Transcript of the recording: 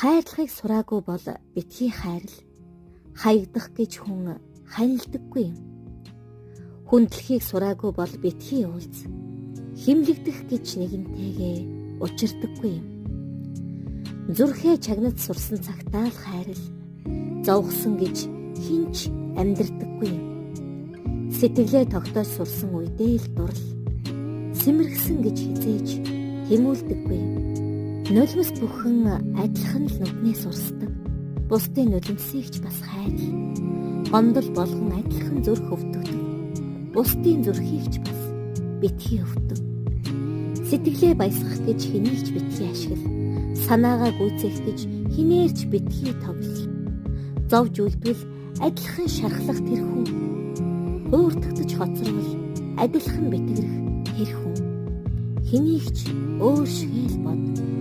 Хайрлахыг сураагүй бол битгий хайрл. Хаягдах гэж хүн ханилдаггүй юм. Хүндлэхийг сураагүй бол битгий уулз. Химлэгдэх гэж нэгэнтэйгээ учирдаггүй юм. Зүрхээ чагнаж сурсан цагтаа л хайрл. Зовгсон гэж хинч амьдрдаггүй юм. Сэтгэлээ тогтоож сурсан үедээ л дурал. Сэмэрхсэн гэж хизээж хэмүүлдэггүй юм. Нулимс бүхэн адилхан л нүднээс урсдаг. Бусдын нулимсыг ч бас хайрл. Гондол болгон адилхан зүрх өвдөгдөг. Бусдын зүрхийг ч бас битгий өвдөг. Сэтгэлээ баясгах гэж хэнийг ч битгий ашигла. Санаагаа гүйцээх гэж хинээрч битгий тоглол. Зовж үлдвэл адилхан шархлах тэр хүн. Ууртагтаж хоцорвол адилхан битгэрэх тэр хүн. Хэнийг ч өөр шигээл бод.